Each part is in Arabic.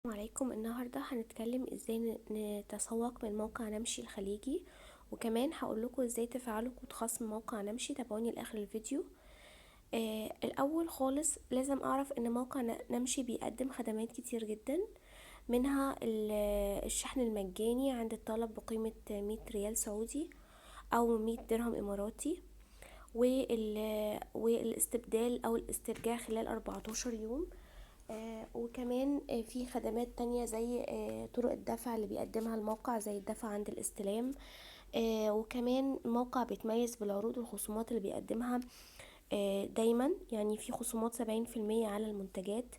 السلام عليكم. النهاردة هنتكلم ازاي نتسوق من موقع نمشي الخليجي، وكمان هقولكوا ازاي تفعلوا كود خاص من موقع نمشي. تابعوني لاخر الفيديو. الاول خالص لازم اعرف ان موقع نمشي بيقدم خدمات كتير جدا، منها الشحن المجاني عند الطلب بقيمة 100 ريال سعودي او 100 درهم اماراتي، والاستبدال او الاسترجاع خلال 14 يوم. وكمان في خدمات تانية زي طرق الدفع اللي بيقدمها الموقع، زي الدفع عند الاستلام. وكمان الموقع بيتميز بالعروض والخصومات اللي بيقدمها دايما، يعني في خصومات 70% على المنتجات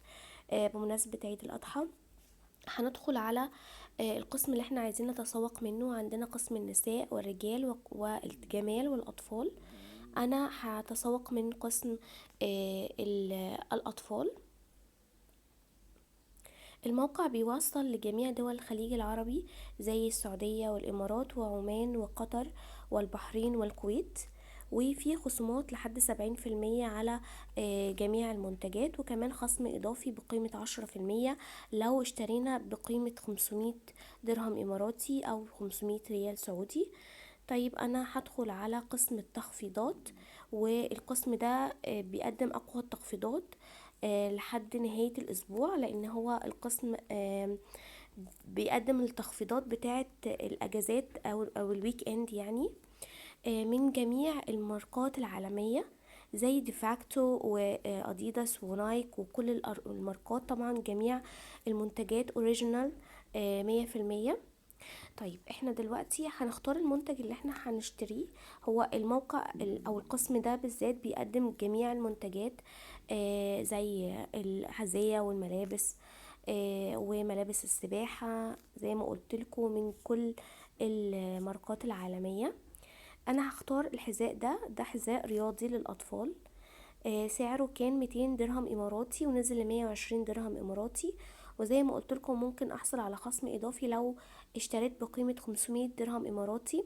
بمناسبة عيد الأضحى. هندخل على القسم اللي احنا عايزين نتسوق منه. عندنا قسم النساء والرجال والجمال والأطفال. أنا هتسوق من قسم الأطفال. الموقع بيوصل لجميع دول الخليج العربي زي السعودية والإمارات وعمان وقطر والبحرين والكويت، وفي خصومات لحد 70% على جميع المنتجات، وكمان خصم إضافي بقيمة 10% لو اشترينا بقيمة 500 درهم إماراتي أو 500 ريال سعودي. طيب أنا هدخل على قسم التخفيضات، والقسم ده بيقدم أقوى التخفيضات لحد نهاية الأسبوع، لأن هو القسم بيقدم التخفيضات بتاعة الأجازات أو الويك إند يعني، من جميع الماركات العالمية زي ديفاكتو وأديداس ونايك وكل الماركات، طبعا جميع المنتجات أوريجينال 100%. طيب احنا دلوقتي هنختار المنتج اللي احنا هنشتريه. هو الموقع او القسم ده بالذات بيقدم جميع المنتجات زي الحذاء والملابس وملابس السباحة زي ما قلت لكم من كل الماركات العالمية. انا هختار الحذاء ده حذاء رياضي للاطفال. سعره كان 200 درهم اماراتي ونزل ل 120 درهم اماراتي، وزي ما قلت لكم ممكن احصل على خصم اضافي لو اشتريت بقيمة 500 درهم اماراتي.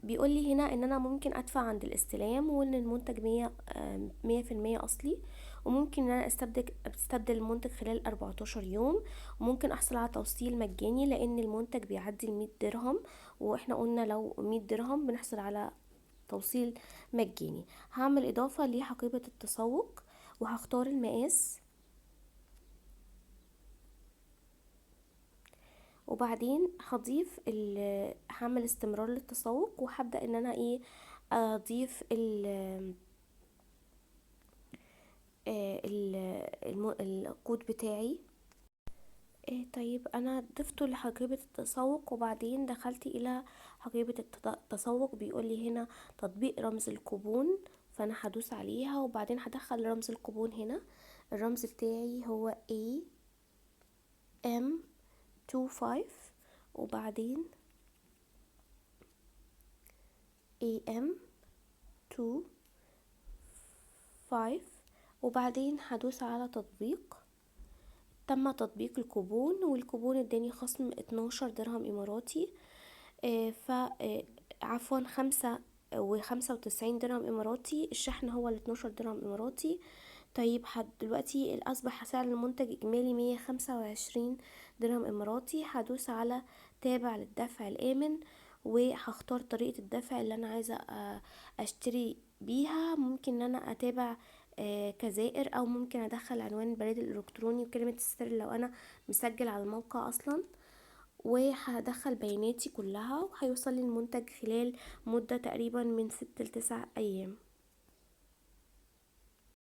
بيقول لي هنا ان انا ممكن ادفع عند الاستلام، وان المنتج 100% اصلي، وممكن ان انا استبدل المنتج خلال 14 يوم، وممكن احصل على توصيل مجاني لان المنتج بيعدي 100 درهم، واحنا قلنا لو 100 درهم بنحصل على توصيل مجاني. هعمل اضافة لحقيبة التسوق وهختار المقاس، وبعدين هعمل استمرار للتسوق، وهبدأ ان انا اضيف الكود بتاعي. طيب انا ضفته لحقيبة التسوق، وبعدين دخلت الى حقيبة التسوق. بيقول لي هنا تطبيق رمز الكوبون، فانا هدوس عليها وبعدين هدخل رمز الكوبون هنا. الرمز بتاعي هو AM25، وبعدين AM25، وبعدين هدوس على تطبيق. تم تطبيق الكوبون، والكوبون اداني خصم 12 درهم اماراتي، عفوا 95 درهم اماراتي. الشحن هو 12 درهم اماراتي. طيب دلوقتي اصبح سعر المنتج اجمالي 125 درهم اماراتي. هدوس على تابع للدفع الامن، وهختار طريقة الدفع اللي انا عايزة اشتري بيها. ممكن ان انا اتابع كزائر، او ممكن ادخل عنوان البريد الالكتروني وكلمة السر لو انا مسجل على الموقع اصلا، وهدخل بياناتي كلها، وهيوصل لي المنتج خلال مدة تقريبا من 6 ل9 ايام.